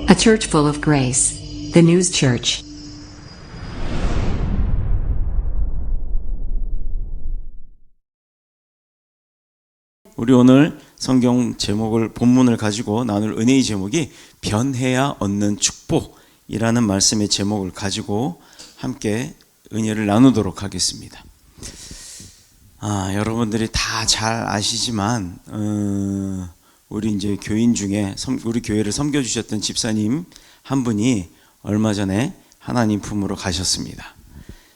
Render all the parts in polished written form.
A church full of grace. The News Church. 우리 오늘 성경 제목을 본문을 가지고 나눌 은혜의 제목이 변해야 얻는 축복이라는 말씀의 제목을 가지고 함께 은혜를 나누도록 하겠습니다. 여러분들이 다 잘 아시지만 우리 이제 교인 중에 우리 교회를 섬겨주셨던 집사님 한 분이 얼마 전에 하나님 품으로 가셨습니다.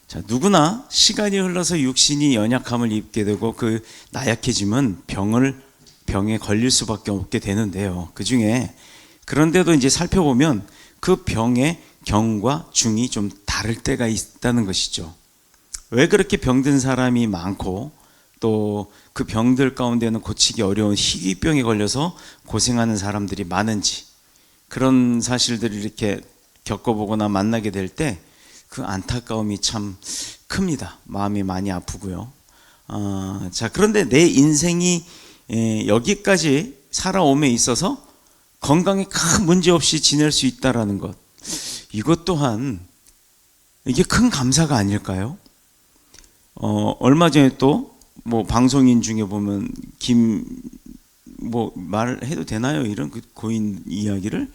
자, 누구나 시간이 흘러서 육신이 연약함을 입게 되고 그 나약해지면 병에 걸릴 수밖에 없게 되는데요. 그 중에 그런데도 이제 살펴보면 그 병의 경과 중이 좀 다를 때가 있다는 것이죠. 왜 그렇게 병든 사람이 많고 또 그 병들 가운데는 고치기 어려운 희귀병에 걸려서 고생하는 사람들이 많은지 그런 사실들을 이렇게 겪어보거나 만나게 될 때 그 안타까움이 참 큽니다. 마음이 많이 아프고요. 자, 그런데 내 인생이 여기까지 살아옴에 있어서 건강에 큰 문제 없이 지낼 수 있다라는 것, 이것 또한 이게 큰 감사가 아닐까요? 얼마 전에 또 뭐 방송인 중에 보면 말해도 되나요? 이런 그 고인 이야기를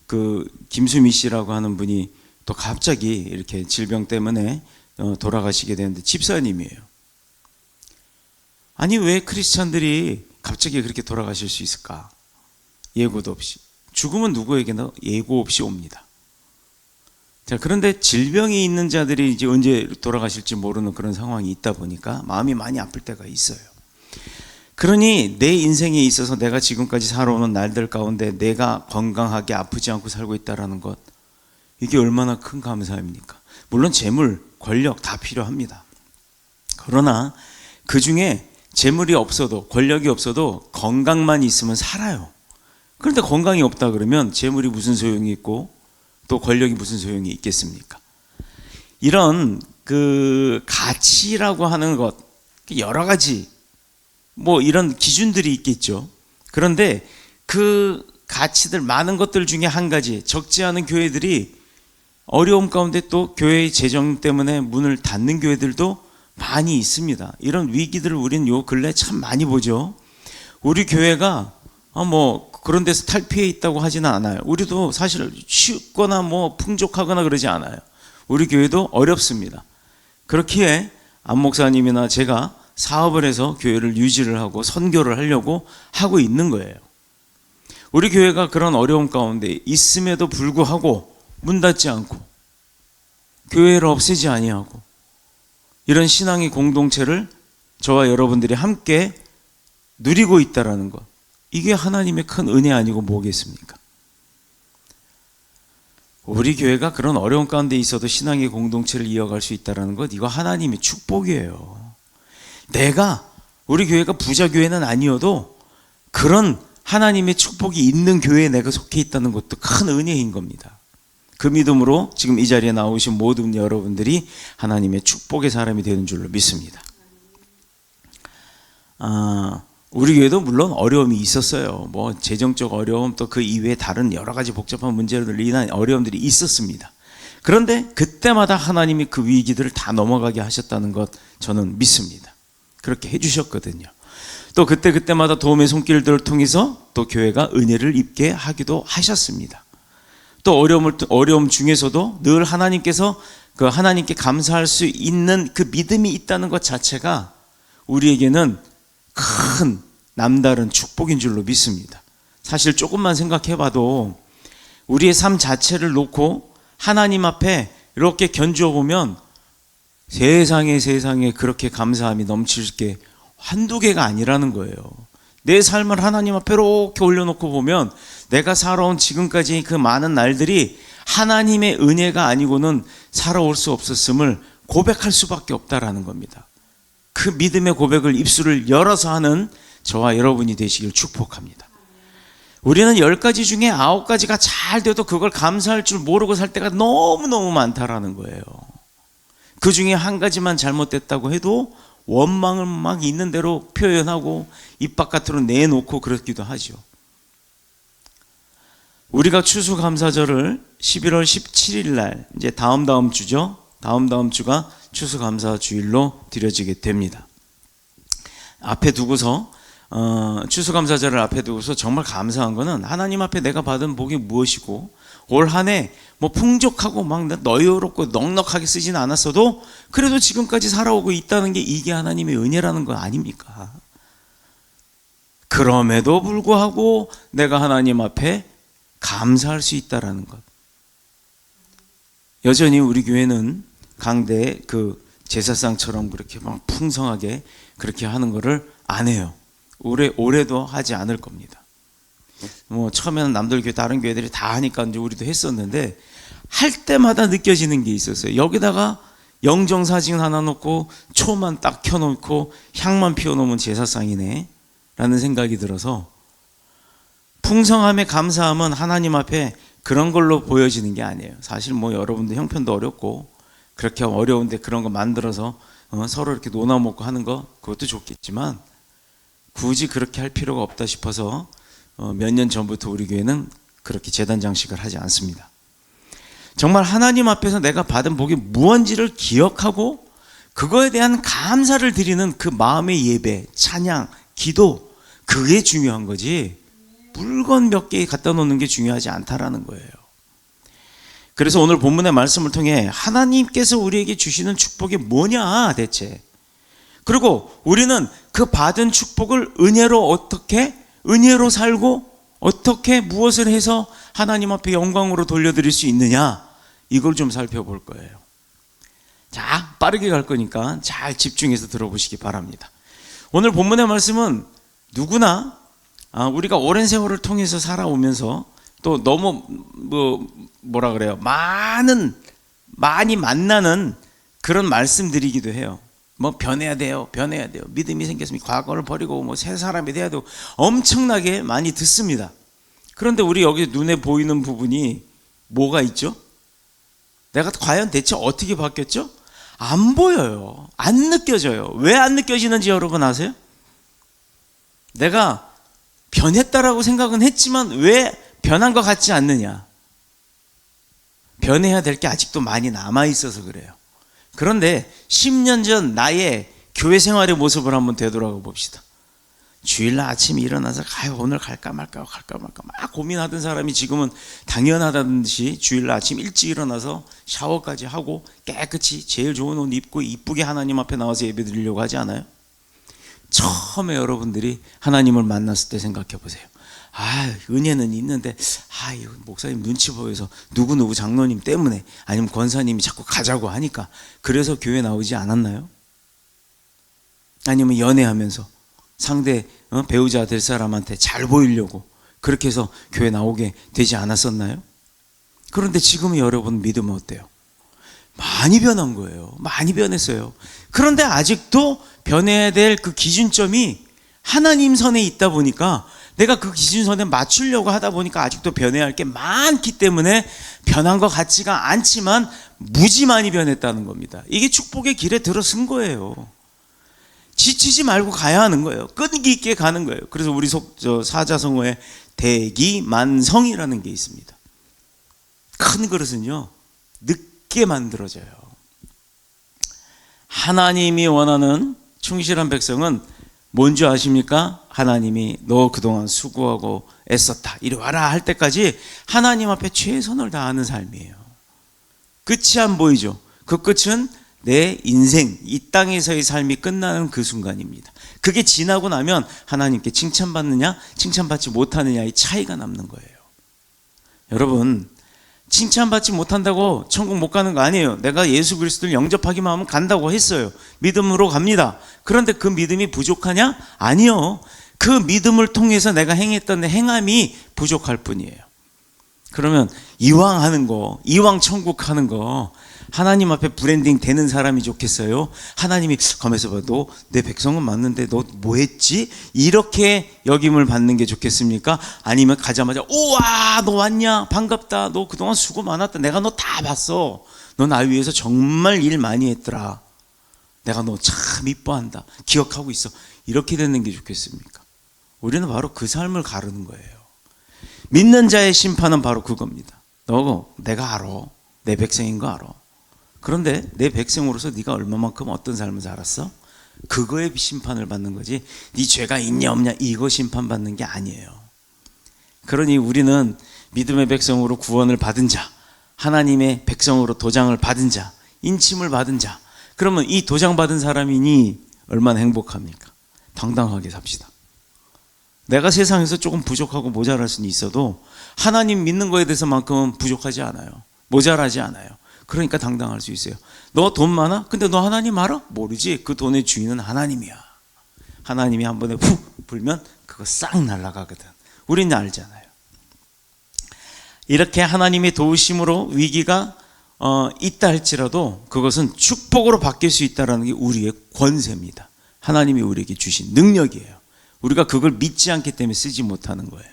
그 김수미 씨라고 하는 분이 또 갑자기 이렇게 질병 때문에 돌아가시게 되는데 집사님이에요. 아니 왜 크리스찬들이 갑자기 그렇게 돌아가실 수 있을까? 예고도 없이. 죽음은 누구에게나 예고 없이 옵니다. 자, 그런데 질병이 있는 자들이 이제 언제 돌아가실지 모르는 그런 상황이 있다 보니까 마음이 많이 아플 때가 있어요. 그러니 내 인생에 있어서 내가 지금까지 살아오는 날들 가운데 내가 건강하게 아프지 않고 살고 있다는 것, 이게 얼마나 큰 감사입니까? 물론 재물, 권력 다 필요합니다. 그러나 그 중에 재물이 없어도 권력이 없어도 건강만 있으면 살아요. 그런데 건강이 없다 그러면 재물이 무슨 소용이 있고 또 권력이 무슨 소용이 있겠습니까? 이런 그 가치라고 하는 것, 여러 가지 이런 기준들이 있겠죠. 그런데 그 가치들 많은 것들 중에 한 가지, 적지 않은 교회들이 어려움 가운데 또 교회의 재정 때문에 문을 닫는 교회들도 많이 있습니다. 이런 위기들을 우리는 요 근래 참 많이 보죠. 우리 교회가 그런 데서 탈피해 있다고 하지는 않아요. 우리도 사실 쉽거나 풍족하거나 그러지 않아요. 우리 교회도 어렵습니다. 그렇기에 안 목사님이나 제가 사업을 해서 교회를 유지를 하고 선교를 하려고 하고 있는 거예요. 우리 교회가 그런 어려움 가운데 있음에도 불구하고 문 닫지 않고 교회를 없애지 아니하고 이런 신앙의 공동체를 저와 여러분들이 함께 누리고 있다라는 것, 이게 하나님의 큰 은혜 아니고 뭐겠습니까? 우리 교회가 그런 어려운 가운데 있어도 신앙의 공동체를 이어갈 수 있다는 것, 이거 하나님의 축복이에요. 우리 교회가 부자 교회는 아니어도 그런 하나님의 축복이 있는 교회에 내가 속해 있다는 것도 큰 은혜인 겁니다. 그 믿음으로 지금 이 자리에 나오신 모든 여러분들이 하나님의 축복의 사람이 되는 줄로 믿습니다. 우리 교회도 물론 어려움이 있었어요. 재정적 어려움, 또 그 이외에 다른 여러 가지 복잡한 문제로 인한 어려움들이 있었습니다. 그런데 그때마다 하나님이 그 위기들을 다 넘어가게 하셨다는 것 저는 믿습니다. 그렇게 해주셨거든요. 또 그때마다 도움의 손길들을 통해서 또 교회가 은혜를 입게 하기도 하셨습니다. 또 어려움 중에서도 늘 하나님께서 그 하나님께 감사할 수 있는 그 믿음이 있다는 것 자체가 우리에게는 큰 남다른 축복인 줄로 믿습니다. 사실 조금만 생각해봐도 우리의 삶 자체를 놓고 하나님 앞에 이렇게 견주어 보면 세상에 그렇게 감사함이 넘칠 게 한두 개가 아니라는 거예요. 내 삶을 하나님 앞에 이렇게 올려놓고 보면 내가 살아온 지금까지 그 많은 날들이 하나님의 은혜가 아니고는 살아올 수 없었음을 고백할 수밖에 없다라는 겁니다. 그 믿음의 고백을 입술을 열어서 하는 저와 여러분이 되시길 축복합니다. 우리는 10가지 중에 9가지가 잘 돼도 그걸 감사할 줄 모르고 살 때가 너무너무 많다라는 거예요. 그 중에 한 가지만 잘못됐다고 해도 원망을 막 있는 대로 표현하고 입 바깥으로 내놓고 그렇기도 하죠. 우리가 추수감사절을 11월 17일 날, 이제 다음 주죠. 다음 주가 추수감사 주일로 드려지게 됩니다. 앞에 두고서 추수감사절을 앞에 두고서 정말 감사한 거는 하나님 앞에 내가 받은 복이 무엇이고, 올 한 해 뭐 풍족하고 막 너여롭고 넉넉하게 쓰지는 않았어도 그래도 지금까지 살아오고 있다는 게 이게 하나님의 은혜라는 거 아닙니까? 그럼에도 불구하고 내가 하나님 앞에 감사할 수 있다라는 것. 여전히 우리 교회는 강대 그 제사상처럼 그렇게 막 풍성하게 그렇게 하는 거를 안 해요. 올해도 하지 않을 겁니다. 뭐 처음에는 남들 교회 다른 교회들이 다 하니까 이제 우리도 했었는데, 할 때마다 느껴지는 게 있었어요. 여기다가 영정사진 하나 놓고 초만 딱 켜놓고 향만 피워놓으면 제사상이네 라는 생각이 들어서, 풍성함에 감사함은 하나님 앞에 그런 걸로 보여지는 게 아니에요. 사실 뭐 여러분들 형편도 어렵고 그렇게 어려운데 그런 거 만들어서 서로 이렇게 논아 먹고 하는 거, 그것도 좋겠지만 굳이 그렇게 할 필요가 없다 싶어서 몇 년 전부터 우리 교회는 그렇게 제단 장식을 하지 않습니다. 정말 하나님 앞에서 내가 받은 복이 무언지를 기억하고 그거에 대한 감사를 드리는 그 마음의 예배, 찬양, 기도, 그게 중요한 거지 물건 몇 개 갖다 놓는 게 중요하지 않다라는 거예요. 그래서 오늘 본문의 말씀을 통해 하나님께서 우리에게 주시는 축복이 뭐냐 대체, 그리고 우리는 그 받은 축복을 은혜로 살고 어떻게 무엇을 해서 하나님 앞에 영광으로 돌려드릴 수 있느냐, 이걸 좀 살펴볼 거예요. 자, 빠르게 갈 거니까 잘 집중해서 들어보시기 바랍니다. 오늘 본문의 말씀은 누구나 우리가 오랜 세월을 통해서 살아오면서 또 너무 많이 만나는 그런 말씀들이기도 해요. 뭐 변해야 돼요. 믿음이 생겼으면 과거를 버리고 뭐 새 사람이 돼야 되고 엄청나게 많이 듣습니다. 그런데 우리 여기 눈에 보이는 부분이 뭐가 있죠? 내가 과연 대체 어떻게 바뀌었죠? 안 보여요. 안 느껴져요. 왜 안 느껴지는지 여러분 아세요? 내가 변했다라고 생각은 했지만 왜 변한 것 같지 않느냐? 변해야 될 게 아직도 많이 남아 있어서 그래요. 그런데 10년 전 나의 교회 생활의 모습을 한번 되돌아가 봅시다. 주일날 아침에 일어나서 오늘 갈까 말까 막 고민하던 사람이 지금은 당연하다는 듯이 주일날 아침 일찍 일어나서 샤워까지 하고 깨끗이 제일 좋은 옷 입고 이쁘게 하나님 앞에 나와서 예배 드리려고 하지 않아요? 처음에 여러분들이 하나님을 만났을 때 생각해 보세요. 은혜는 있는데 이거 목사님 눈치 보여서 누구누구 장로님 때문에, 아니면 권사님이 자꾸 가자고 하니까 그래서 교회 나오지 않았나요? 아니면 연애하면서 상대 배우자 될 사람한테 잘 보이려고 그렇게 해서 교회 나오게 되지 않았었나요? 그런데 지금은 여러분 믿으면 어때요? 많이 변한 거예요. 많이 변했어요. 그런데 아직도 변해야 될 그 기준점이 하나님 선에 있다 보니까, 내가 그 기준선에 맞추려고 하다 보니까 아직도 변해야 할 게 많기 때문에 변한 것 같지가 않지만 무지 많이 변했다는 겁니다. 이게 축복의 길에 들어선 거예요. 지치지 말고 가야 하는 거예요. 끈기 있게 가는 거예요. 그래서 우리 사자성어에 대기만성이라는 게 있습니다. 큰 그릇은요 늦게 만들어져요. 하나님이 원하는 충실한 백성은 뭔지 아십니까? 하나님이 너 그동안 수고하고 애썼다 이리 와라 할 때까지 하나님 앞에 최선을 다하는 삶이에요. 끝이 안 보이죠. 그 끝은 내 인생, 이 땅에서의 삶이 끝나는 그 순간입니다. 그게 지나고 나면 하나님께 칭찬받느냐 칭찬받지 못하느냐의 차이가 남는 거예요. 여러분, 칭찬받지 못한다고 천국 못 가는 거 아니에요. 내가 예수 그리스도를 영접하기만 하면 간다고 했어요. 믿음으로 갑니다. 그런데 그 믿음이 부족하냐? 아니요. 그 믿음을 통해서 내가 행했던 행함이 부족할 뿐이에요. 그러면 이왕 하는 거, 이왕 천국 하는 거 하나님 앞에 브랜딩 되는 사람이 좋겠어요? 하나님이 가만있어 봐, 너 내 백성은 맞는데 너 뭐 했지? 이렇게 여김을 받는 게 좋겠습니까? 아니면 가자마자 우와 너 왔냐? 반갑다. 너 그동안 수고 많았다. 내가 너 다 봤어. 너 나 위해서 정말 일 많이 했더라. 내가 너 참 이뻐한다. 기억하고 있어. 이렇게 되는 게 좋겠습니까? 우리는 바로 그 삶을 가르는 거예요. 믿는 자의 심판은 바로 그겁니다. 너 내가 알아. 내 백성인 거 알아. 그런데 내 백성으로서 네가 얼마만큼 어떤 삶을 살았어? 그거에 심판을 받는 거지. 네 죄가 있냐 없냐 이거 심판받는 게 아니에요. 그러니 우리는 믿음의 백성으로 구원을 받은 자, 하나님의 백성으로 도장을 받은 자, 인침을 받은 자, 그러면 이 도장 받은 사람이니 얼마나 행복합니까? 당당하게 삽시다. 내가 세상에서 조금 부족하고 모자랄 수는 있어도 하나님 믿는 거에 대해서만큼은 부족하지 않아요. 모자라지 않아요. 그러니까 당당할 수 있어요. 너 돈 많아? 근데 너 하나님 알아? 모르지. 그 돈의 주인은 하나님이야. 하나님이 한 번에 훅 불면 그거 싹 날아가거든. 우리는 알잖아요. 이렇게 하나님의 도우심으로 위기가 있다 할지라도 그것은 축복으로 바뀔 수 있다는 게 우리의 권세입니다. 하나님이 우리에게 주신 능력이에요. 우리가 그걸 믿지 않기 때문에 쓰지 못하는 거예요.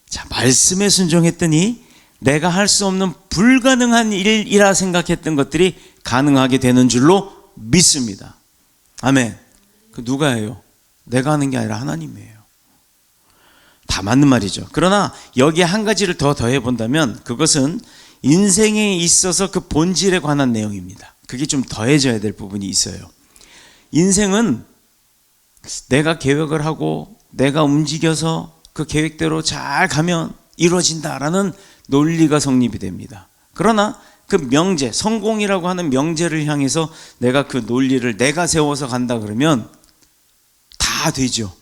자, 말씀에 순종했더니 내가 할 수 없는 불가능한 일이라 생각했던 것들이 가능하게 되는 줄로 믿습니다. 아멘. 그 누가 해요? 내가 하는 게 아니라 하나님이에요. 다 맞는 말이죠. 그러나 여기에 한 가지를 더 더해본다면 그것은 인생에 있어서 그 본질에 관한 내용입니다. 그게 좀 더해져야 될 부분이 있어요. 인생은 내가 계획을 하고 내가 움직여서 그 계획대로 잘 가면 이루어진다라는 논리가 성립이 됩니다. 그러나 그 명제, 성공이라고 하는 명제를 향해서 내가 그 논리를 내가 세워서 간다 그러면 다 되죠.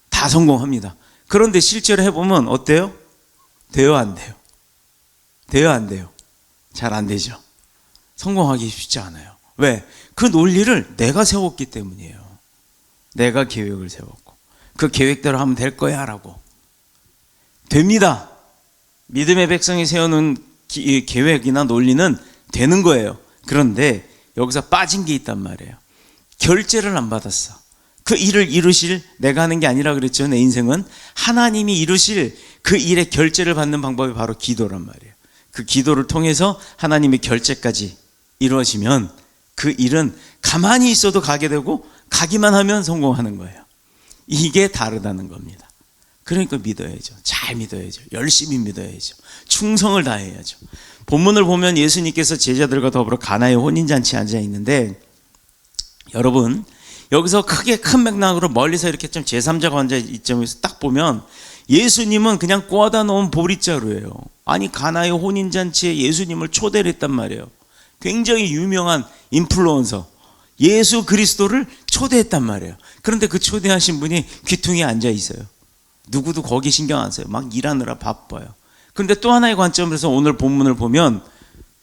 다 성공합니다. 그런데 실제로 해보면 어때요? 돼요, 안 돼요? 돼요, 안 돼요? 잘 안 되죠. 성공하기 쉽지 않아요. 왜? 그 논리를 내가 세웠기 때문이에요. 내가 계획을 세웠고 그 계획대로 하면 될 거야 라고. 됩니다. 믿음의 백성이 세우는 계획이나 논리는 되는 거예요. 그런데 여기서 빠진 게 있단 말이에요. 결제를 안 받았어. 그 일을 이루실, 내가 하는 게 아니라 그랬죠. 내 인생은 하나님이 이루실 그 일의 결제를 받는 방법이 바로 기도란 말이에요. 그 기도를 통해서 하나님의 결제까지 이루어지면 그 일은 가만히 있어도 가게 되고 가기만 하면 성공하는 거예요. 이게 다르다는 겁니다. 그러니까 믿어야죠. 잘 믿어야죠. 열심히 믿어야죠. 충성을 다해야죠. 본문을 보면 예수님께서 제자들과 더불어 가나의 혼인잔치에 앉아 있는데, 여러분 여기서 크게 큰 맥락으로 멀리서 이렇게 좀 제3자가 앉아 있점에서 딱 보면 예수님은 그냥 꼬아다 놓은 보릿자루예요. 아니 가나의 혼인잔치에 예수님을 초대를 했단 말이에요. 굉장히 유명한 인플루언서 예수 그리스도를 초대했단 말이에요. 그런데 그 초대하신 분이 귀퉁이에 앉아 있어요. 누구도 거기 신경 안 써요. 막 일하느라 바빠요. 그런데 또 하나의 관점에서 오늘 본문을 보면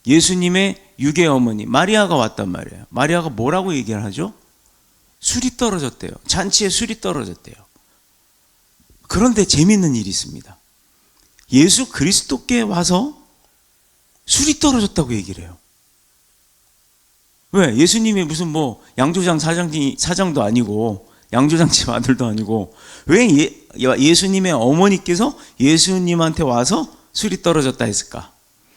예수님의 유괴 어머니 마리아가 왔단 말이에요. 마리아가 뭐라고 얘기를 하죠? 술이 떨어졌대요. 잔치에 술이 떨어졌대요. 그런데 재밌는 일이 있습니다. 예수 그리스도께 와서 술이 떨어졌다고 얘기를 해요. 왜? 예수님이 무슨 뭐 양조장 사장도 아니고 양조장집 아들도 아니고 왜 예수님의 어머니께서 예수님한테 와서 술이 떨어졌다 했을까?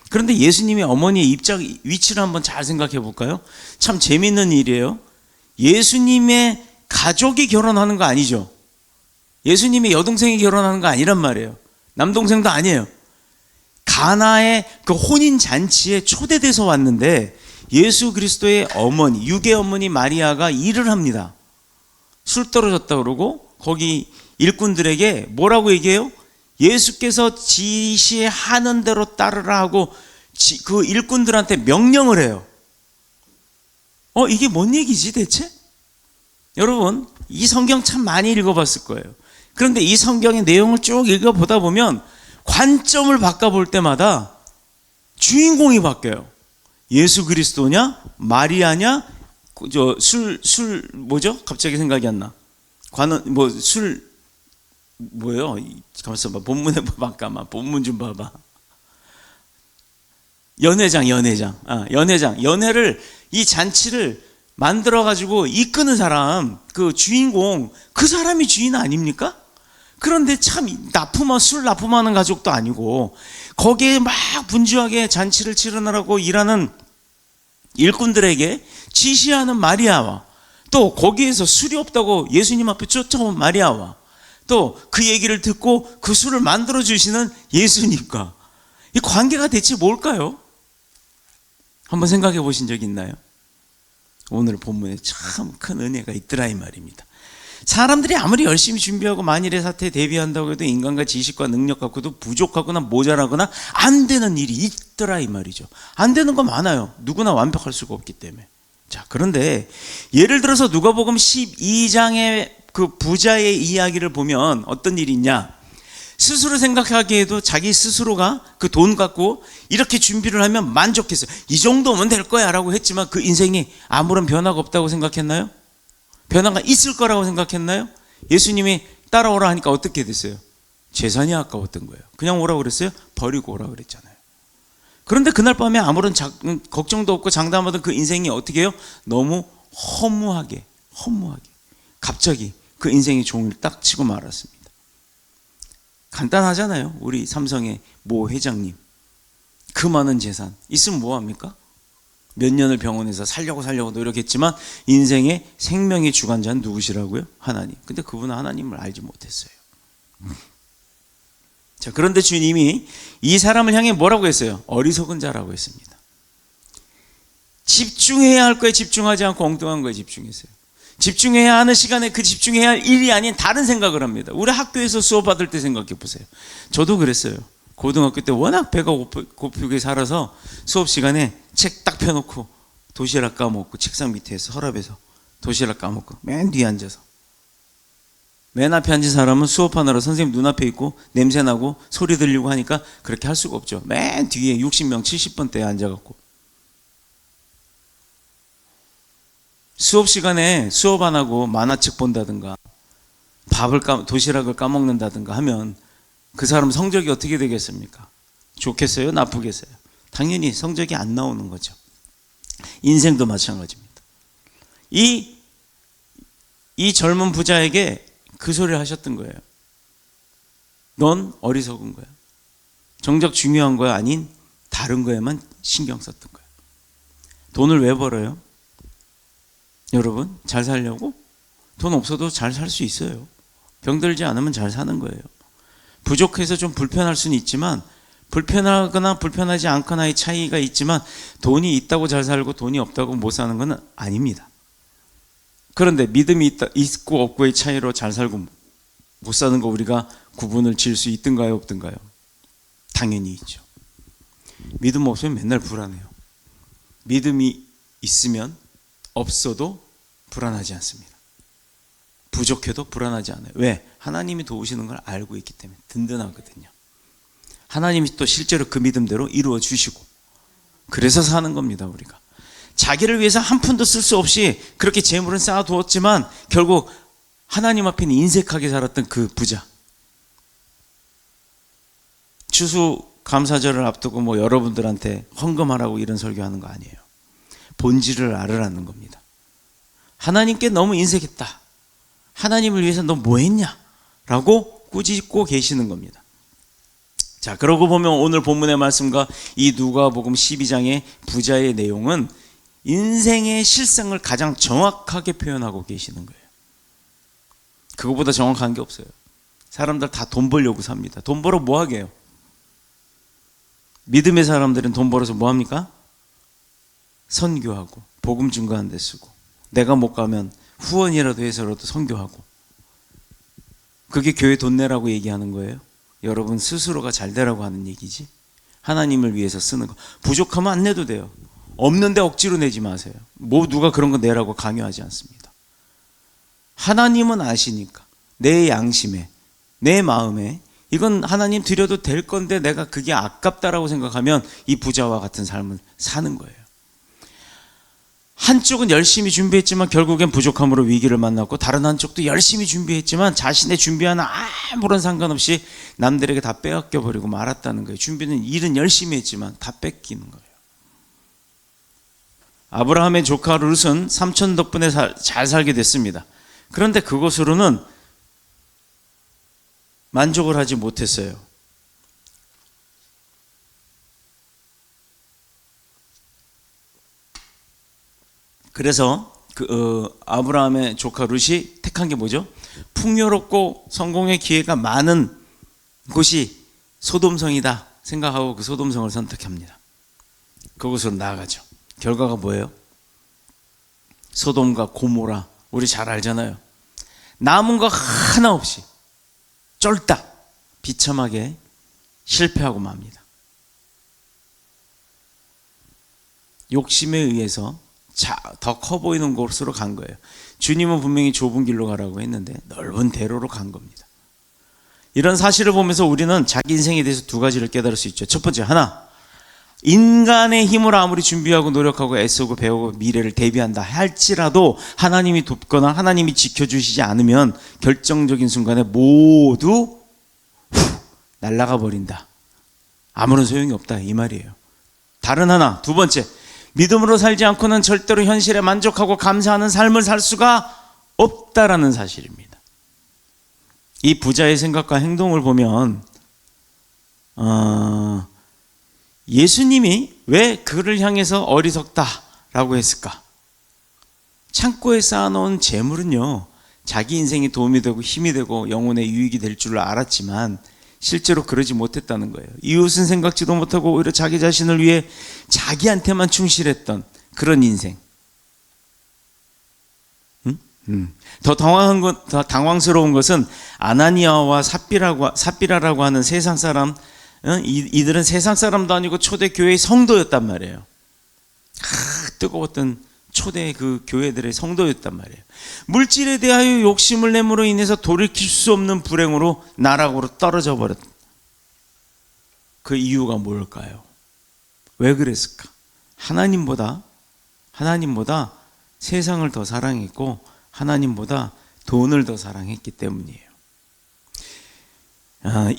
그런데 예수님의 어머니의 위치를 한번 잘 생각해 볼까요? 참 재밌는 일이에요. 예수님의 가족이 결혼하는 거 아니죠. 예수님의 여동생이 결혼하는 거 아니란 말이에요. 남동생도 아니에요. 가나의 그 혼인 잔치에 초대돼서 왔는데 예수 그리스도의 어머니, 유괴 어머니 마리아가 일을 합니다. 술 떨어졌다 그러고 거기 일꾼들에게 뭐라고 얘기해요? 예수께서 지시하는 대로 따르라 하고 그 일꾼들한테 명령을 해요. 이게 뭔 얘기지 대체? 여러분 이 성경 참 많이 읽어봤을 거예요. 그런데 이 성경의 내용을 쭉 읽어보다 보면 관점을 바꿔볼 때마다 주인공이 바뀌어요. 예수 그리스도냐? 마리아냐? 뭐죠? 갑자기 생각이 안 나. 뭐예요? 가만있어 봐. 본문에 잠깐만. 본문 좀 봐봐. 연회장. 연회를, 이 잔치를 만들어가지고 이끄는 사람, 그 주인공, 그 사람이 주인 아닙니까? 그런데 참 술 납품하는 가족도 아니고 거기에 막 분주하게 잔치를 치르느라고 일하는 일꾼들에게 지시하는 마리아와 또 거기에서 술이 없다고 예수님 앞에 쫓아온 마리아와 또 그 얘기를 듣고 그 술을 만들어 주시는 예수님과 이 관계가 대체 뭘까요? 한번 생각해 보신 적 있나요? 오늘 본문에 참 큰 은혜가 있더라 이 말입니다. 사람들이 아무리 열심히 준비하고 만일의 사태에 대비한다고 해도 인간과 지식과 능력 갖고도 부족하거나 모자라거나 안 되는 일이 있더라 이 말이죠. 안 되는 거 많아요. 누구나 완벽할 수가 없기 때문에. 자, 그런데 예를 들어서 누가복음 12장의 그 부자의 이야기를 보면 어떤 일이 있냐? 스스로 생각하기에도 자기 스스로가 그 돈 갖고 이렇게 준비를 하면 만족했어요. 이 정도면 될 거야 라고 했지만 그 인생이 아무런 변화가 없다고 생각했나요? 변화가 있을 거라고 생각했나요? 예수님이 따라오라 하니까 어떻게 됐어요? 재산이 아까웠던 거예요. 그냥 오라고 그랬어요? 버리고 오라고 그랬잖아요. 그런데 그날 밤에 아무런 걱정도 없고 장담하던 그 인생이 어떻게 해요? 너무 허무하게 갑자기 그 인생의 종을 딱 치고 말았습니다. 간단하잖아요. 우리 삼성의 모 회장님 그 많은 재산 있으면 뭐합니까? 몇 년을 병원에서 살려고 노력했지만 인생의 생명의 주관자는 누구시라고요? 하나님. 근데 그분은 하나님을 알지 못했어요. 자, 그런데 주님이 이 사람을 향해 뭐라고 했어요? 어리석은 자라고 했습니다. 집중해야 할 거에 집중하지 않고 엉뚱한 거에 집중했어요. 집중해야 하는 시간에 그 집중해야 할 일이 아닌 다른 생각을 합니다. 우리 학교에서 수업 받을 때 생각해 보세요. 저도 그랬어요. 고등학교 때 워낙 배가 고프게 살아서 수업 시간에 책 딱 펴놓고 도시락 까먹고 책상 밑에서 서랍에서 도시락 까먹고 맨 뒤에 앉아서 맨 앞에 앉은 사람은 수업하느라 선생님 눈앞에 있고 냄새나고 소리 들리고 하니까 그렇게 할 수가 없죠. 맨 뒤에 60명 70번대에 앉아갖고 수업 시간에 수업 안 하고 만화책 본다든가 도시락을 까먹는다든가 하면 그 사람 성적이 어떻게 되겠습니까? 좋겠어요? 나쁘겠어요? 당연히 성적이 안 나오는 거죠. 인생도 마찬가지입니다. 이 젊은 부자에게 그 소리를 하셨던 거예요. 넌 어리석은 거야. 정작 중요한 거야 아닌 다른 거에만 신경 썼던 거야. 돈을 왜 벌어요? 여러분, 잘 살려고? 돈 없어도 잘 살 수 있어요. 병들지 않으면 잘 사는 거예요. 부족해서 좀 불편할 수는 있지만 불편하거나 불편하지 않거나의 차이가 있지만 돈이 있다고 잘 살고 돈이 없다고 못 사는 건 아닙니다. 그런데 믿음이 있고 없고의 차이로 잘 살고 못 사는 거 우리가 구분을 지을 수 있든가요 없든가요? 당연히 있죠. 믿음 없으면 맨날 불안해요. 믿음이 있으면 없어도 불안하지 않습니다. 부족해도 불안하지 않아요. 왜? 하나님이 도우시는 걸 알고 있기 때문에 든든하거든요. 하나님이 또 실제로 그 믿음대로 이루어 주시고 그래서 사는 겁니다. 우리가 자기를 위해서 한 푼도 쓸 수 없이 그렇게 재물은 쌓아두었지만 결국 하나님 앞에는 인색하게 살았던 그 부자, 추수감사절을 앞두고 뭐 여러분들한테 헌금하라고 이런 설교하는 거 아니에요. 본질을 알으라는 겁니다. 하나님께 너무 인색했다, 하나님을 위해서 너 뭐 했냐? 라고 꾸짖고 계시는 겁니다. 자, 그러고 보면 오늘 본문의 말씀과 이 누가복음 12장의 부자의 내용은 인생의 실상을 가장 정확하게 표현하고 계시는 거예요. 그거보다 정확한 게 없어요. 사람들 다 돈 벌려고 삽니다. 돈 벌어 뭐 하게 해요? 믿음의 사람들은 돈 벌어서 뭐 합니까? 선교하고 복음 증거하는 데 쓰고, 내가 못 가면 후원이라도 해서라도 선교하고. 그게 교회 돈 내라고 얘기하는 거예요? 여러분 스스로가 잘 되라고 하는 얘기지. 하나님을 위해서 쓰는 거. 부족하면 안 내도 돼요. 없는데 억지로 내지 마세요. 뭐 누가 그런 거 내라고 강요하지 않습니다. 하나님은 아시니까 내 양심에, 내 마음에 이건 하나님 드려도 될 건데 내가 그게 아깝다라고 생각하면 이 부자와 같은 삶을 사는 거예요. 한쪽은 열심히 준비했지만 결국엔 부족함으로 위기를 만났고, 다른 한쪽도 열심히 준비했지만 자신의 준비와는 아무런 상관없이 남들에게 다 빼앗겨 버리고 말았다는 거예요. 일은 열심히 했지만 다 뺏기는 거예요. 아브라함의 조카 룻은 삼촌 덕분에 잘 살게 됐습니다. 그런데 그것으로는 만족을 하지 못했어요. 그래서 아브라함의 조카 룻이 택한 게 뭐죠? 풍요롭고 성공의 기회가 많은 곳이 소돔성이다 생각하고 그 소돔성을 선택합니다. 그곳으로 나아가죠. 결과가 뭐예요? 소돔과 고모라, 우리 잘 알잖아요. 남은 거 하나 없이 쫄딱 비참하게 실패하고 맙니다. 욕심에 의해서 더 커 보이는 곳으로 간 거예요. 주님은 분명히 좁은 길로 가라고 했는데 넓은 대로로 간 겁니다. 이런 사실을 보면서 우리는 자기 인생에 대해서 두 가지를 깨달을 수 있죠. 첫 번째, 하나, 인간의 힘으로 아무리 준비하고 노력하고 애쓰고 배우고 미래를 대비한다 할지라도 하나님이 돕거나 하나님이 지켜주시지 않으면 결정적인 순간에 모두 날아가 버린다. 아무런 소용이 없다 이 말이에요. 다른 하나, 두 번째, 믿음으로 살지 않고는 절대로 현실에 만족하고 감사하는 삶을 살 수가 없다라는 사실입니다. 이 부자의 생각과 행동을 보면 예수님이 왜 그를 향해서 어리석다라고 했을까? 창고에 쌓아놓은 재물은요, 자기 인생에 도움이 되고 힘이 되고 영혼의 유익이 될 줄 알았지만 실제로 그러지 못했다는 거예요. 이웃은 생각지도 못하고 오히려 자기 자신을 위해 자기한테만 충실했던 그런 인생. 더 당황스러운 것은 아나니아와 삽비라라고 하는 세상 사람, 이들은 세상 사람도 아니고 초대 교회의 성도였단 말이에요. 뜨거웠던 초대 그 교회들의 성도였단 말이에요. 물질에 대하여 욕심을 내므로 인해서 돌이킬 수 없는 불행으로 나락으로 떨어져 버렸다. 그 이유가 뭘까요? 왜 그랬을까? 하나님보다 세상을 더 사랑했고 하나님보다 돈을 더 사랑했기 때문이에요.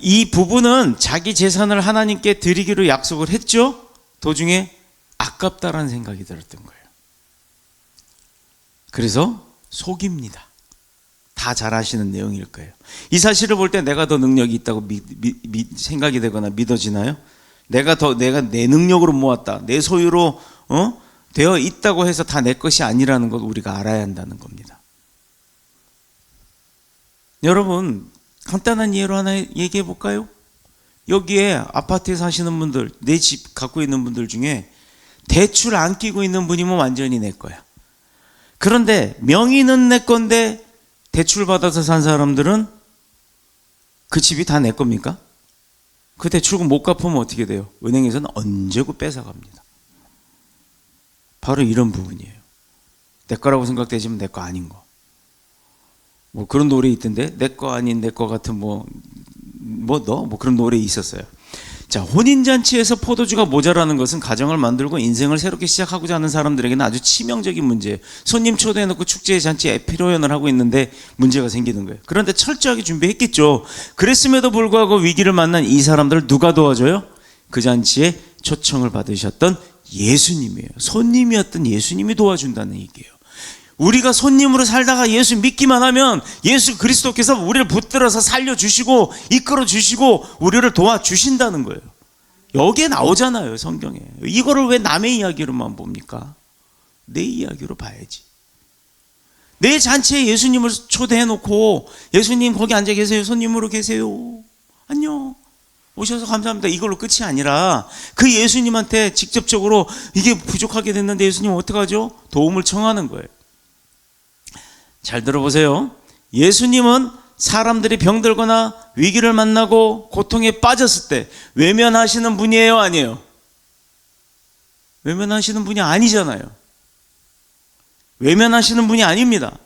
이 부부는 자기 재산을 하나님께 드리기로 약속을 했죠. 도중에 아깝다라는 생각이 들었던 거예요. 그래서 속입니다. 다 잘 아시는 내용일 거예요. 이 사실을 볼 때 내가 더 능력이 있다고 생각이 되거나 믿어지나요? 내가 내 능력으로 모았다, 내 소유로 되어 있다고 해서 다 내 것이 아니라는 걸 우리가 알아야 한다는 겁니다. 여러분, 간단한 예로 하나 얘기해 볼까요? 여기에 아파트에 사시는 분들, 내 집 갖고 있는 분들 중에 대출 안 끼고 있는 분이면 완전히 내 거야. 그런데 명의는 내 건데 대출 받아서 산 사람들은 그 집이 다 내 겁니까? 그 대출금 못 갚으면 어떻게 돼요? 은행에서는 언제고 뺏어갑니다. 바로 이런 부분이에요. 내 거라고 생각되지만 내 거 아닌 거. 뭐 그런 노래 있던데, 내 거 아닌 내 거 같은 그런 노래 있었어요. 자, 혼인잔치에서 포도주가 모자라는 것은 가정을 만들고 인생을 새롭게 시작하고자 하는 사람들에게는 아주 치명적인 문제예요. 손님 초대해놓고 축제의 잔치에 에피로연을 하고 있는데 문제가 생기는 거예요. 그런데 철저하게 준비했겠죠. 그랬음에도 불구하고 위기를 만난 이 사람들을 누가 도와줘요? 그 잔치에 초청을 받으셨던 예수님이에요. 손님이었던 예수님이 도와준다는 얘기예요. 우리가 손님으로 살다가 예수 믿기만 하면 예수 그리스도께서 우리를 붙들어서 살려주시고 이끌어주시고 우리를 도와주신다는 거예요. 여기에 나오잖아요, 성경에. 이거를 왜 남의 이야기로만 봅니까? 내 이야기로 봐야지. 내 잔치에 예수님을 초대해놓고 예수님 거기 앉아 계세요, 손님으로 계세요, 안녕, 오셔서 감사합니다, 이걸로 끝이 아니라 그 예수님한테 직접적으로 이게 부족하게 됐는데 예수님 어떡하죠? 도움을 청하는 거예요. 잘 들어보세요. 예수님은 사람들이 병들거나 위기를 만나고 고통에 빠졌을 때 외면하시는 분이에요, 아니에요? 외면하시는 분이 아니잖아요. 외면하시는 분이 아닙니다.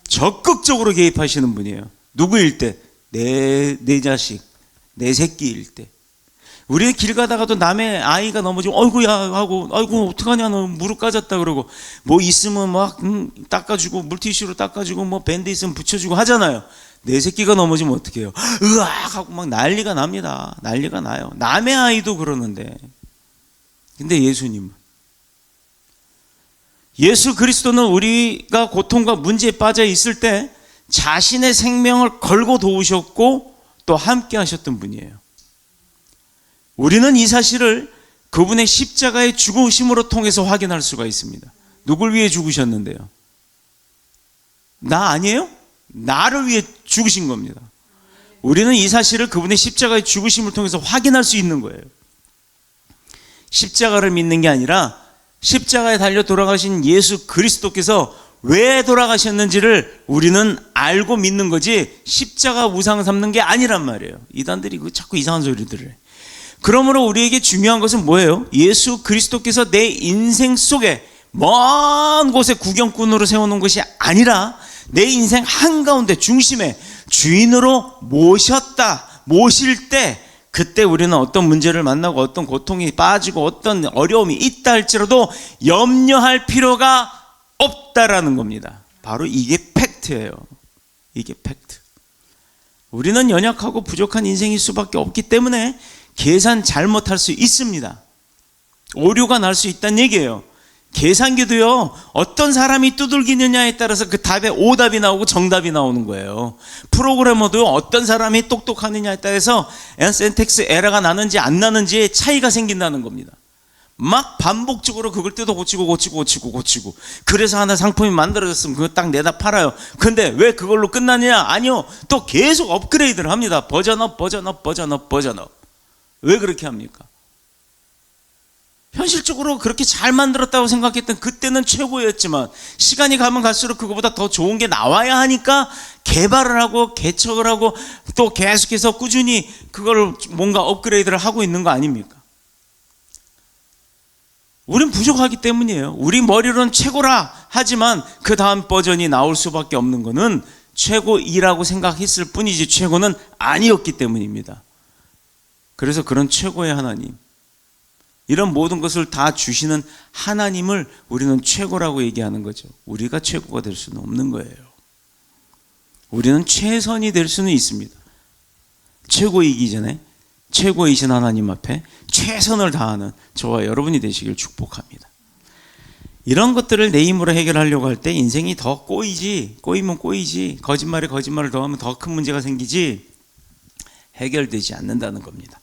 적극적으로 개입하시는 분이에요. 누구일 때? 내 자식, 내 새끼일 때. 우리는 길 가다가도 남의 아이가 넘어지면 어이구야 하고, 아이고 어떡하냐, 너 무릎 까졌다 그러고, 뭐 있으면 막 닦아주고, 물티슈로 닦아주고, 뭐 밴드 있으면 붙여주고 하잖아요. 내 새끼가 넘어지면 어떡해요? 으악 하고 막 난리가 납니다. 난리가 나요. 남의 아이도 그러는데. 근데 예수님은, 예수 그리스도는 우리가 고통과 문제에 빠져 있을 때 자신의 생명을 걸고 도우셨고 또 함께 하셨던 분이에요. 우리는 이 사실을 그분의 십자가의 죽으심으로 통해서 확인할 수가 있습니다. 누굴 위해 죽으셨는데요? 나 아니에요? 나를 위해 죽으신 겁니다. 우리는 이 사실을 그분의 십자가의 죽으심을 통해서 확인할 수 있는 거예요. 십자가를 믿는 게 아니라 십자가에 달려 돌아가신 예수 그리스도께서 왜 돌아가셨는지를 우리는 알고 믿는 거지 십자가 우상을 삼는 게 아니란 말이에요. 이단들이 자꾸 이상한 소리들을 해. 그러므로 우리에게 중요한 것은 뭐예요? 예수 그리스도께서 내 인생 속에 먼 곳에 구경꾼으로 세워놓은 것이 아니라 내 인생 한가운데 중심에 주인으로 모실 때 그때 우리는 어떤 문제를 만나고 어떤 고통이 빠지고 어떤 어려움이 있다 할지라도 염려할 필요가 없다라는 겁니다. 바로 이게 팩트예요. 이게 팩트. 우리는 연약하고 부족한 인생일 수밖에 없기 때문에 계산 잘못할 수 있습니다. 오류가 날 수 있다는 얘기예요. 계산기도요, 어떤 사람이 두들기느냐에 따라서 그 답에 오답이 나오고 정답이 나오는 거예요. 프로그래머도 어떤 사람이 똑똑하느냐에 따라서 센텍스 에러가 나는지 안 나는지에 차이가 생긴다는 겁니다. 막 반복적으로 그걸 뜯어 고치고 그래서 하나 상품이 만들어졌으면 그거 딱 내다 팔아요. 근데 왜 그걸로 끝나느냐? 아니요, 또 계속 업그레이드를 합니다. 버전업. 왜 그렇게 합니까? 현실적으로 그렇게 잘 만들었다고 생각했던 그때는 최고였지만 시간이 가면 갈수록 그거보다 더 좋은 게 나와야 하니까 개발을 하고 개척을 하고 또 계속해서 꾸준히 그걸 뭔가 업그레이드를 하고 있는 거 아닙니까? 우린 부족하기 때문이에요. 우리 머리로는 최고라 하지만 그 다음 버전이 나올 수밖에 없는 거는 최고이라고 생각했을 뿐이지 최고는 아니었기 때문입니다. 그래서 그런 최고의 하나님, 이런 모든 것을 다 주시는 하나님을 우리는 최고라고 얘기하는 거죠. 우리가 최고가 될 수는 없는 거예요. 우리는 최선이 될 수는 있습니다. 최고이기 전에 최고이신 하나님 앞에 최선을 다하는 저와 여러분이 되시길 축복합니다. 이런 것들을 내 힘으로 해결하려고 할 때 인생이 더 꼬이면 꼬이지, 거짓말에 거짓말을 더하면 더 큰 문제가 생기지 해결되지 않는다는 겁니다.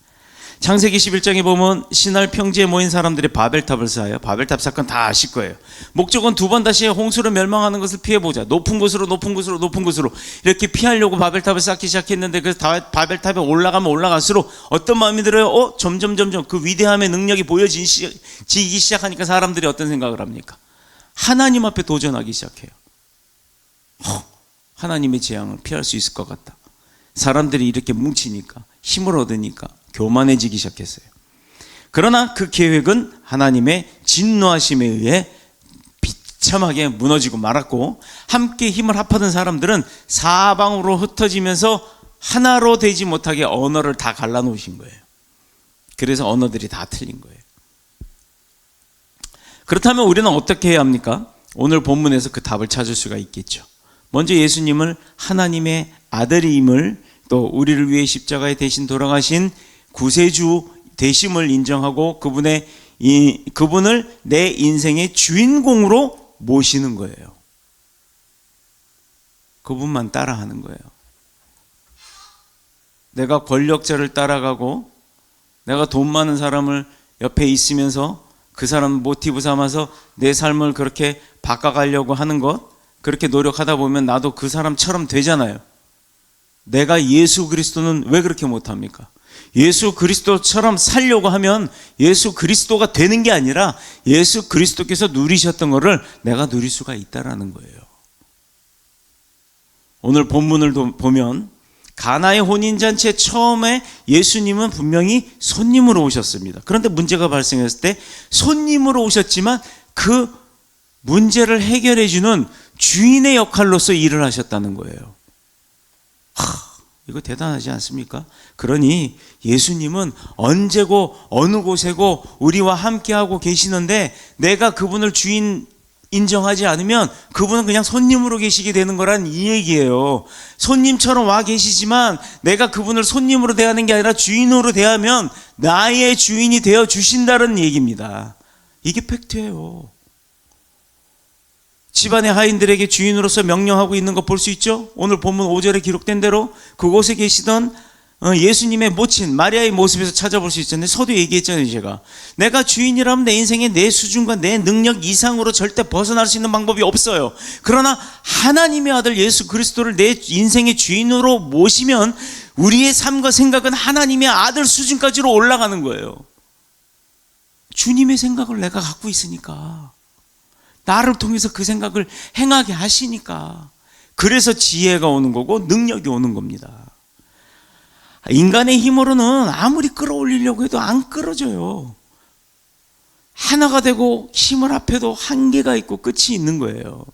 창세기 11장에 보면 신할 평지에 모인 사람들이 바벨탑을 쌓아요. 바벨탑 사건 다 아실 거예요. 목적은 두 번 다시 홍수로 멸망하는 것을 피해보자. 높은 곳으로 이렇게 피하려고 바벨탑을 쌓기 시작했는데 그 바벨탑에 올라가면 올라갈수록 어떤 마음이 들어요? 점점 그 위대함의 능력이 보여지기 시작하니까 사람들이 어떤 생각을 합니까? 하나님 앞에 도전하기 시작해요. 하나님의 재앙을 피할 수 있을 것 같다. 사람들이 이렇게 뭉치니까 힘을 얻으니까 교만해지기 시작했어요. 그러나 그 계획은 하나님의 진노하심에 의해 비참하게 무너지고 말았고 함께 힘을 합하던 사람들은 사방으로 흩어지면서 하나로 되지 못하게 언어를 다 갈라놓으신 거예요. 그래서 언어들이 다 틀린 거예요. 그렇다면 우리는 어떻게 해야 합니까? 오늘 본문에서 그 답을 찾을 수가 있겠죠. 먼저 예수님을 하나님의 아들임을, 또 우리를 위해 십자가에 대신 돌아가신 구세주 되심을 인정하고 그분을 내 인생의 주인공으로 모시는 거예요. 그분만 따라하는 거예요. 내가 권력자를 따라가고 내가 돈 많은 사람을 옆에 있으면서 그 사람 모티브 삼아서 내 삶을 그렇게 바꿔가려고 하는 것, 그렇게 노력하다 보면 나도 그 사람처럼 되잖아요. 내가 예수 그리스도는 왜 그렇게 못합니까? 예수 그리스도처럼 살려고 하면 예수 그리스도가 되는 게 아니라 예수 그리스도께서 누리셨던 것을 내가 누릴 수가 있다라는 거예요. 오늘 본문을 보면 가나의 혼인잔치에 처음에 예수님은 분명히 손님으로 오셨습니다. 그런데 문제가 발생했을 때 손님으로 오셨지만 그 문제를 해결해 주는 주인의 역할로서 일을 하셨다는 거예요. 이거 대단하지 않습니까? 그러니 예수님은 언제고 어느 곳에고 우리와 함께하고 계시는데 내가 그분을 주인 인정하지 않으면 그분은 그냥 손님으로 계시게 되는 거란 이 얘기예요. 손님처럼 와 계시지만 내가 그분을 손님으로 대하는 게 아니라 주인으로 대하면 나의 주인이 되어 주신다는 얘기입니다. 이게 팩트예요. 집안의 하인들에게 주인으로서 명령하고 있는 거 볼 수 있죠? 오늘 본문 5절에 기록된 대로 그곳에 계시던 예수님의 모친 마리아의 모습에서 찾아볼 수 있잖아요. 서도 얘기했잖아요. 제가 내가 주인이라면 내 인생의 내 수준과 내 능력 이상으로 절대 벗어날 수 있는 방법이 없어요. 그러나 하나님의 아들 예수 그리스도를 내 인생의 주인으로 모시면 우리의 삶과 생각은 하나님의 아들 수준까지로 올라가는 거예요. 주님의 생각을 내가 갖고 있으니까, 나를 통해서 그 생각을 행하게 하시니까, 그래서 지혜가 오는 거고 능력이 오는 겁니다. 인간의 힘으로는 아무리 끌어올리려고 해도 안 끌어져요. 하나가 되고 힘을 합해도 한계가 있고 끝이 있는 거예요.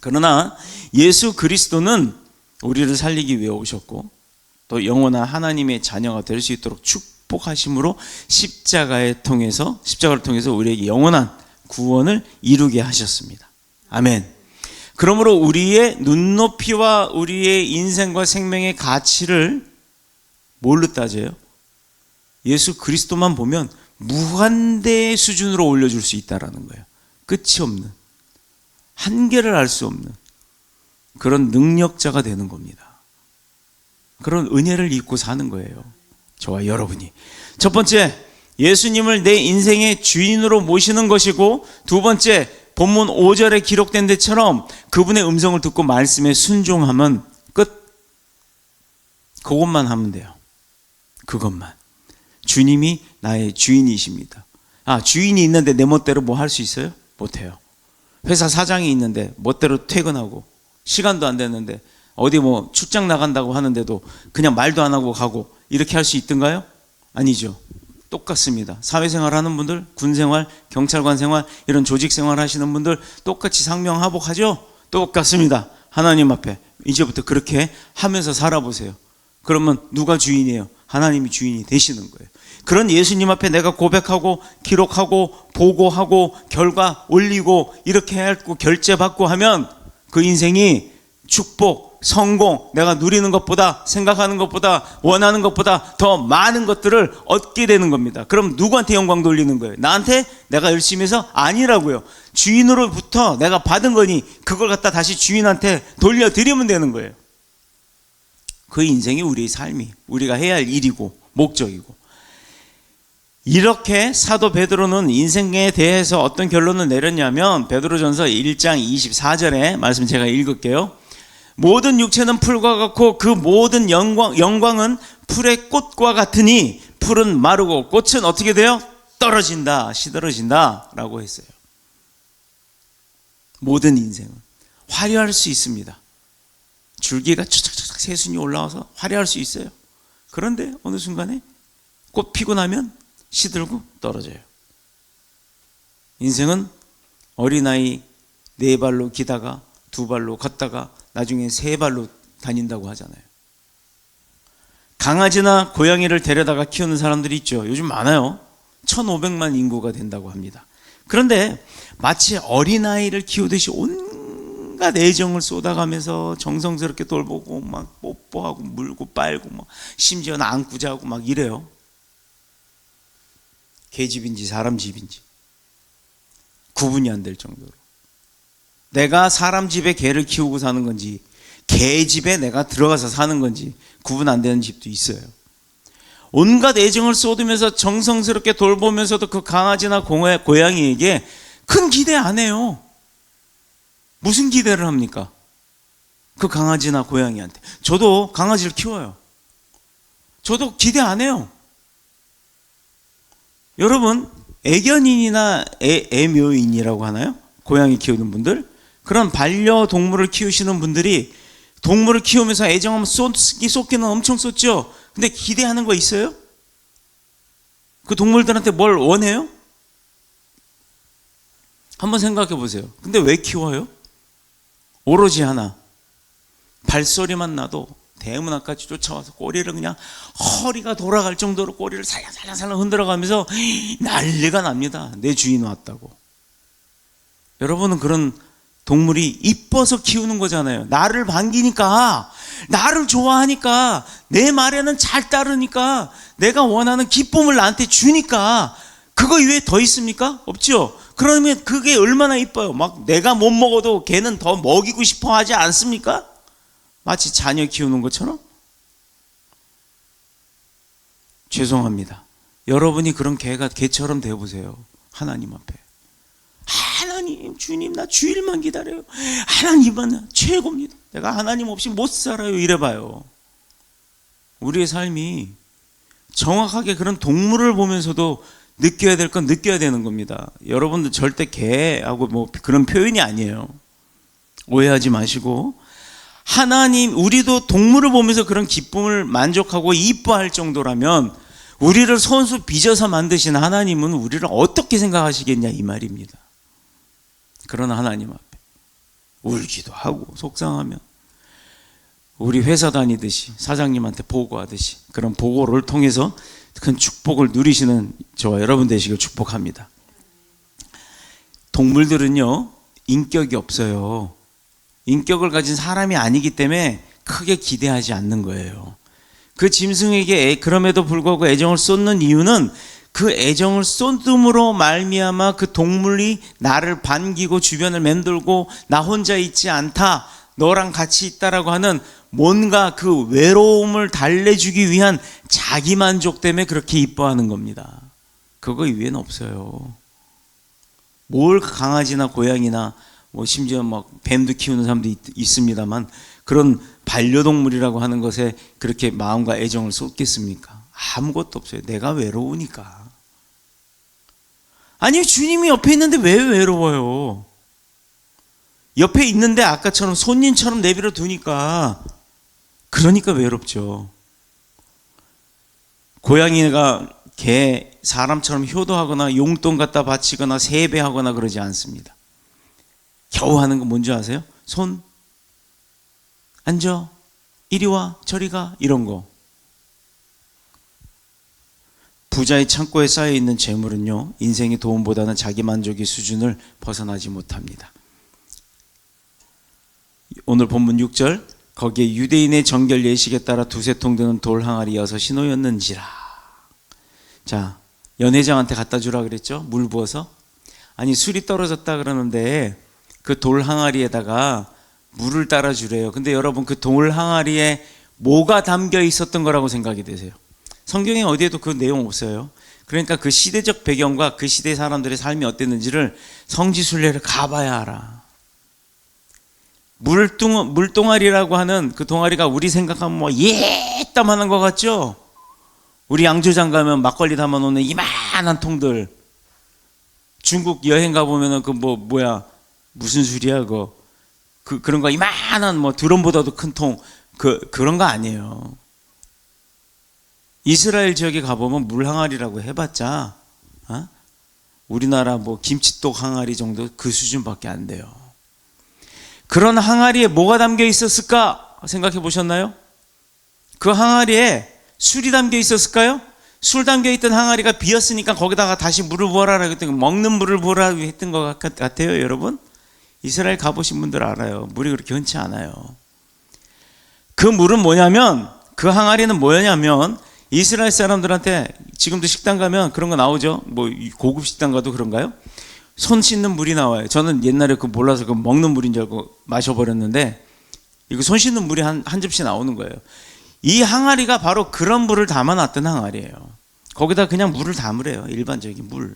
그러나 예수 그리스도는 우리를 살리기 위해 오셨고, 또 영원한 하나님의 자녀가 될 수 있도록 축복하심으로 십자가를 통해서 우리에게 영원한 구원을 이루게 하셨습니다. 아멘. 그러므로 우리의 눈높이와 우리의 인생과 생명의 가치를 뭘로 따져요? 예수 그리스도만 보면 무한대의 수준으로 올려줄 수 있다는 거예요. 끝이 없는, 한계를 알 수 없는 그런 능력자가 되는 겁니다. 그런 은혜를 입고 사는 거예요. 저와 여러분이. 첫 번째, 예수님을 내 인생의 주인으로 모시는 것이고, 두 번째, 본문 5절에 기록된 데처럼 그분의 음성을 듣고 말씀에 순종하면 끝. 그것만 하면 돼요. 그것만. 주님이 나의 주인이십니다. 주인이 있는데 내 멋대로 뭐 할 수 있어요? 못해요. 회사 사장이 있는데 멋대로 퇴근하고, 시간도 안 됐는데 어디 뭐 출장 나간다고 하는데도 그냥 말도 안 하고 가고, 이렇게 할 수 있던가요? 아니죠. 똑같습니다. 사회생활 하는 분들, 군생활, 경찰관 생활, 이런 조직생활 하시는 분들 똑같이 상명하복하죠? 똑같습니다. 하나님 앞에 이제부터 그렇게 하면서 살아보세요. 그러면 누가 주인이에요? 하나님이 주인이 되시는 거예요. 그런 예수님 앞에 내가 고백하고 기록하고 보고하고 결과 올리고 이렇게 하고 결제받고 하면 그 인생이 축복, 성공, 내가 누리는 것보다, 생각하는 것보다, 원하는 것보다 더 많은 것들을 얻게 되는 겁니다. 그럼 누구한테 영광 돌리는 거예요? 나한테? 내가 열심히 해서? 아니라고요. 주인으로부터 내가 받은 거니 그걸 갖다 다시 주인한테 돌려드리면 되는 거예요. 그 인생이 우리의 삶이, 우리가 해야 할 일이고 목적이고. 이렇게 사도 베드로는 인생에 대해서 어떤 결론을 내렸냐면, 베드로전서 1장 24절에 말씀 제가 읽을게요. 모든 육체는 풀과 같고 그 모든 영광은 풀의 꽃과 같으니 풀은 마르고 꽃은 어떻게 돼요? 떨어진다, 시들어진다 라고 했어요. 모든 인생은 화려할 수 있습니다. 줄기가 촥촥촥 새순이 올라와서 화려할 수 있어요. 그런데 어느 순간에 꽃 피고 나면 시들고 떨어져요. 인생은 어린아이 4발로 기다가 2발로 걷다가 나중에 3발로 다닌다고 하잖아요. 강아지나 고양이를 데려다가 키우는 사람들이 있죠. 요즘 많아요. 1,500만 인구가 된다고 합니다. 그런데 마치 어린아이를 키우듯이 온갖 애정을 쏟아가면서 정성스럽게 돌보고 막 뽀뽀하고 물고 빨고 막 심지어는 안고 자고 막 이래요. 개집인지 사람 집인지 구분이 안 될 정도로. 내가 사람 집에 개를 키우고 사는 건지 개 집에 내가 들어가서 사는 건지 구분 안 되는 집도 있어요. 온갖 애정을 쏟으면서 정성스럽게 돌보면서도 그 강아지나 고양이에게 큰 기대 안 해요. 무슨 기대를 합니까? 그 강아지나 고양이한테. 저도 강아지를 키워요. 저도 기대 안 해요. 여러분, 애견인이나 애묘인이라고 하나요? 고양이 키우는 분들, 그런 반려동물을 키우시는 분들이 동물을 키우면서 애정하면 쏟기는 엄청 쏟죠. 근데 기대하는 거 있어요? 그 동물들한테 뭘 원해요? 한번 생각해 보세요. 근데 왜 키워요? 오로지 하나, 발소리만 나도 대문 앞까지 쫓아와서 꼬리를 그냥 허리가 돌아갈 정도로 꼬리를 살랑살랑 흔들어가면서 난리가 납니다. 내 주인 왔다고. 여러분은 그런 동물이 이뻐서 키우는 거잖아요. 나를 반기니까, 나를 좋아하니까, 내 말에는 잘 따르니까, 내가 원하는 기쁨을 나한테 주니까, 그거 이외에 더 있습니까? 없죠. 그러면 그게 얼마나 이뻐요. 막 내가 못 먹어도 걔는 더 먹이고 싶어 하지 않습니까? 마치 자녀 키우는 것처럼. 죄송합니다. 여러분이 그런 개처럼 되어보세요. 하나님 앞에. 하나님, 주님, 나 주일만 기다려요. 하나님은 최고입니다. 내가 하나님 없이 못 살아요. 이래봐요. 우리의 삶이 정확하게 그런 동물을 보면서도 느껴야 될 건 느껴야 되는 겁니다. 여러분들 절대 개하고 뭐 그런 표현이 아니에요. 오해하지 마시고, 하나님, 우리도 동물을 보면서 그런 기쁨을 만족하고 이뻐할 정도라면 우리를 손수 빚어서 만드신 하나님은 우리를 어떻게 생각하시겠냐 이 말입니다. 그러나 하나님 앞에 울기도 하고 속상하면 우리 회사 다니듯이 사장님한테 보고하듯이 그런 보고를 통해서 큰 축복을 누리시는 저와 여러분 되시길 축복합니다. 동물들은요, 인격이 없어요. 인격을 가진 사람이 아니기 때문에 크게 기대하지 않는 거예요. 그 짐승에게 그럼에도 불구하고 애정을 쏟는 이유는 그 애정을 쏟음으로 말미암아 그 동물이 나를 반기고 주변을 맴돌고 나 혼자 있지 않다, 너랑 같이 있다라고 하는 뭔가 그 외로움을 달래주기 위한 자기 만족 때문에 그렇게 이뻐하는 겁니다. 그거 이외에는 없어요. 뭘 강아지나 고양이나 뭐 심지어 막 뱀도 키우는 사람도 있습니다만 그런 반려동물이라고 하는 것에 그렇게 마음과 애정을 쏟겠습니까? 아무것도 없어요. 내가 외로우니까. 아니, 주님이 옆에 있는데 왜 외로워요? 옆에 있는데 아까처럼 손님처럼 내버려 두니까, 그러니까 외롭죠. 고양이가 개, 사람처럼 효도하거나 용돈 갖다 바치거나 세배하거나 그러지 않습니다. 겨우 하는 거 뭔지 아세요? 손, 앉아, 이리 와, 저리 가, 이런 거. 부자의 창고에 쌓여있는 재물은요, 인생의 도움보다는 자기 만족의 수준을 벗어나지 못합니다. 오늘 본문 6절, 거기에 유대인의 정결 예식에 따라 두세 통 드는 돌 항아리 6이 놓였는지라. 자, 연회장한테 갖다 주라 그랬죠? 물 부어서. 아니, 술이 떨어졌다 그러는데 그 돌 항아리에다가 물을 따라 주래요. 근데 여러분, 그 돌 항아리에 뭐가 담겨 있었던 거라고 생각이 되세요? 성경에 어디에도 그 내용 없어요. 그러니까 그 시대적 배경과 그 시대 사람들의 삶이 어땠는지를 성지순례를 가봐야 알아. 물동아리라고 하는 그 동아리가 우리 생각하면 뭐 예따만한 것 같죠? 우리 양조장 가면 막걸리 담아놓는 이만한 통들. 중국 여행 가보면은 그 무슨 술이야 그런 거 이만한 뭐 드럼보다도 큰 통, 그런 거 아니에요. 이스라엘 지역에 가보면 물 항아리라고 해봤자 우리나라 뭐 김치떡 항아리 정도 그 수준밖에 안 돼요. 그런 항아리에 뭐가 담겨 있었을까 생각해 보셨나요? 그 항아리에 술이 담겨 있었을까요? 술 담겨 있던 항아리가 비었으니까 거기다가 다시 물을 부어라 했더니 먹는 물을 부어라 했던 것 같아요. 여러분, 이스라엘 가보신 분들 알아요. 물이 그렇게 흔치 않아요. 그 물은 뭐냐면, 그 항아리는 뭐냐면 이스라엘 사람들한테 지금도 식당 가면 그런 거 나오죠. 뭐 고급 식당 가도 그런가요? 손 씻는 물이 나와요. 저는 옛날에 그 몰라서 그 먹는 물인 줄 알고 마셔버렸는데, 이거 손 씻는 물이 한 접시 나오는 거예요. 이 항아리가 바로 그런 물을 담아놨던 항아리예요. 거기다 그냥 물을 담으래요. 일반적인 물.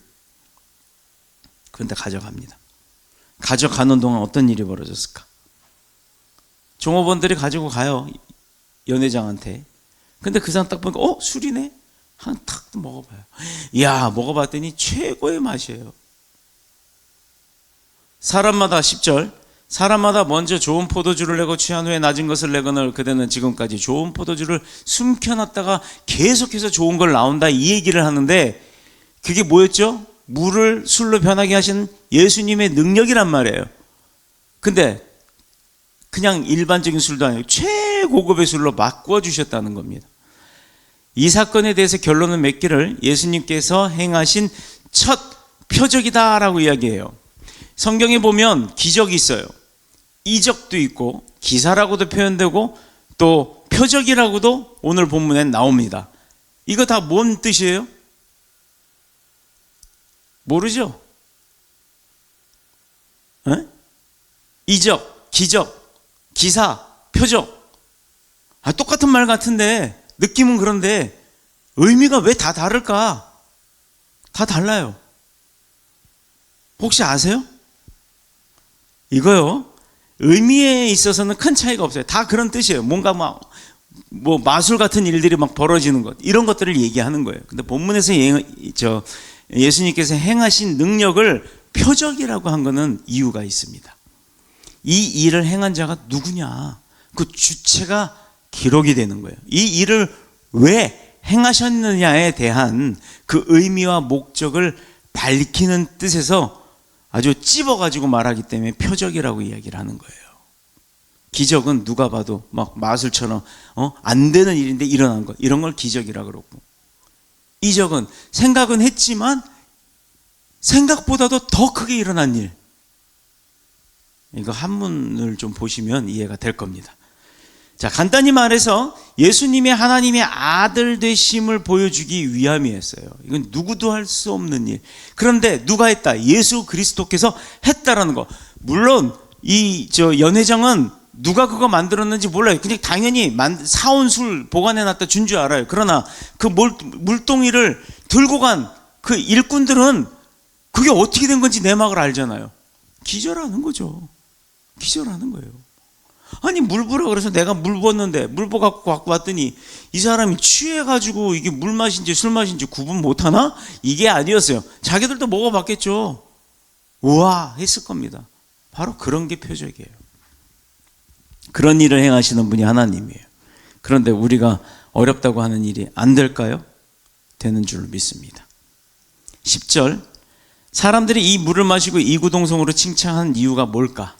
그런데 가져갑니다. 가져가는 동안 어떤 일이 벌어졌을까? 종업원들이 가지고 가요. 연회장한테. 근데 그 사람 딱 보니까 술이네? 한 탁 먹어봐요. 이야, 먹어봤더니 최고의 맛이에요. 사람마다 10절, 사람마다 먼저 좋은 포도주를 내고 취한 후에 낮은 것을 내거늘 그대는 지금까지 좋은 포도주를 숨겨놨다가 계속해서 좋은 걸 나온다, 이 얘기를 하는데, 그게 뭐였죠? 물을 술로 변하게 하신 예수님의 능력이란 말이에요. 근데 그냥 일반적인 술도 아니고 최고급의 술로 바꾸어 주셨다는 겁니다. 이 사건에 대해서 결론을 맺기를 예수님께서 행하신 첫 표적이다라고 이야기해요. 성경에 보면 기적이 있어요. 이적도 있고 기사라고도 표현되고 또 표적이라고도 오늘 본문에 나옵니다. 이거 다 뭔 뜻이에요? 모르죠? 에? 이적, 기적, 기사, 표적. 똑같은 말 같은데 느낌은 그런데 의미가 왜 다 다를까? 다 달라요. 혹시 아세요? 이거요, 의미에 있어서는 큰 차이가 없어요. 다 그런 뜻이에요. 뭔가 뭐 마술 같은 일들이 막 벌어지는 것, 이런 것들을 얘기하는 거예요. 근데 본문에서 예수님께서 행하신 능력을 표적이라고 한 것은 이유가 있습니다. 이 일을 행한 자가 누구냐, 그 주체가 기록이 되는 거예요. 이 일을 왜 행하셨느냐에 대한 그 의미와 목적을 밝히는 뜻에서 아주 찝어가지고 말하기 때문에 표적이라고 이야기를 하는 거예요. 기적은 누가 봐도 막 마술처럼 안 되는 일인데 일어난 것, 이런 걸 기적이라고 그러고, 이적은 생각은 했지만 생각보다도 더 크게 일어난 일, 이거 한문을 좀 보시면 이해가 될 겁니다. 자, 간단히 말해서 예수님의 하나님의 아들 되심을 보여주기 위함이었어요. 이건 누구도 할 수 없는 일. 그런데 누가 했다? 예수 그리스도께서 했다라는 거. 물론 이 연회장은 누가 그거 만들었는지 몰라요. 그냥 당연히 사온 술 보관해놨다 준 줄 알아요. 그러나 그 물동이를 들고 간 그 일꾼들은 그게 어떻게 된 건지 내막을 알잖아요. 기절하는 거죠. 기절하는 거예요. 아니, 물 부으라 그래서 내가 물 부었는데, 물 갖고 왔더니 이 사람이 취해가지고 이게 물 맛인지 술 맛인지 구분 못하나? 이게 아니었어요. 자기들도 먹어봤겠죠. 우와 했을 겁니다. 바로 그런 게 표적이에요. 그런 일을 행하시는 분이 하나님이에요. 그런데 우리가 어렵다고 하는 일이 안 될까요? 되는 줄 믿습니다. 10절, 사람들이 이 물을 마시고 이구동성으로 칭찬하는 이유가 뭘까?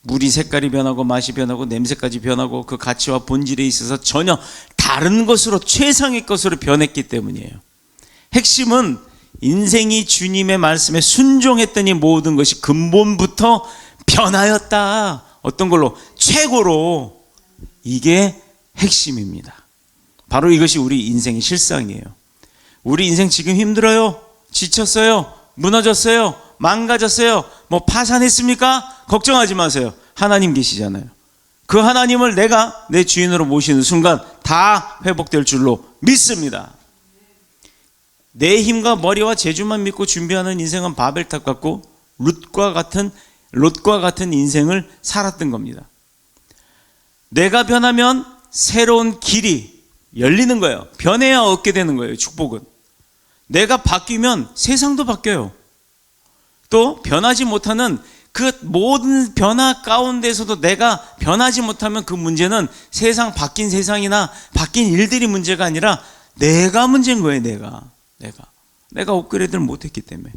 물이 색깔이 변하고 맛이 변하고 냄새까지 변하고 그 가치와 본질에 있어서 전혀 다른 것으로, 최상의 것으로 변했기 때문이에요. 핵심은 인생이 주님의 말씀에 순종했더니 모든 것이 근본부터 변하였다. 어떤 걸로? 최고로. 이게 핵심입니다. 바로 이것이 우리 인생의 실상이에요. 우리 인생 지금 힘들어요? 지쳤어요? 무너졌어요? 망가졌어요? 뭐 파산했습니까? 걱정하지 마세요. 하나님 계시잖아요. 그 하나님을 내가 내 주인으로 모시는 순간 다 회복될 줄로 믿습니다. 내 힘과 머리와 재주만 믿고 준비하는 인생은 바벨탑 같고 롯과 같은 인생을 살았던 겁니다. 내가 변하면 새로운 길이 열리는 거예요. 변해야 얻게 되는 거예요. 축복은. 내가 바뀌면 세상도 바뀌어요. 또 변하지 못하는 그 모든 변화 가운데서도 내가 변하지 못하면 그 문제는 바뀐 세상이나 바뀐 일들이 문제가 아니라 내가 문제인 거예요. 내가 업그레이드를 못했기 때문에.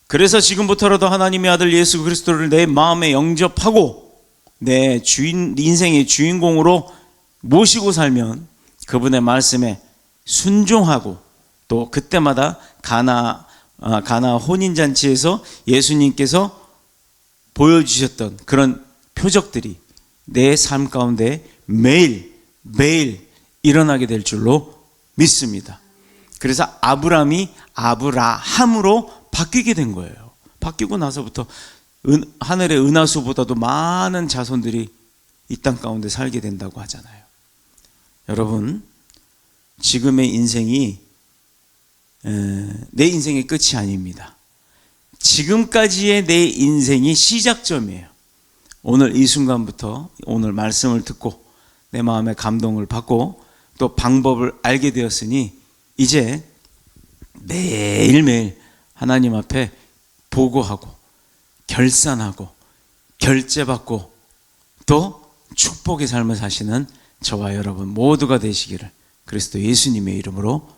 그래서 지금부터라도 하나님의 아들 예수 그리스도를 내 마음에 영접하고 내 인생의 주인공으로 모시고 살면 그분의 말씀에 순종하고, 또 그때마다 가나 혼인잔치에서 예수님께서 보여주셨던 그런 표적들이 내 삶 가운데 매일 일어나게 될 줄로 믿습니다. 그래서 아브라함이 아브라함으로 바뀌게 된 거예요. 바뀌고 나서부터 하늘의 은하수보다도 많은 자손들이 이 땅 가운데 살게 된다고 하잖아요. 여러분, 지금의 인생이 내 인생의 끝이 아닙니다. 지금까지의 내 인생이 시작점이에요. 오늘 이 순간부터 오늘 말씀을 듣고 내 마음에 감동을 받고 또 방법을 알게 되었으니 이제 매일매일 하나님 앞에 보고하고 결산하고 결제받고 또 축복의 삶을 사시는 저와 여러분 모두가 되시기를 그리스도 예수님의 이름으로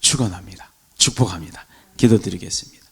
축원합니다. 축복합니다. 기도드리겠습니다.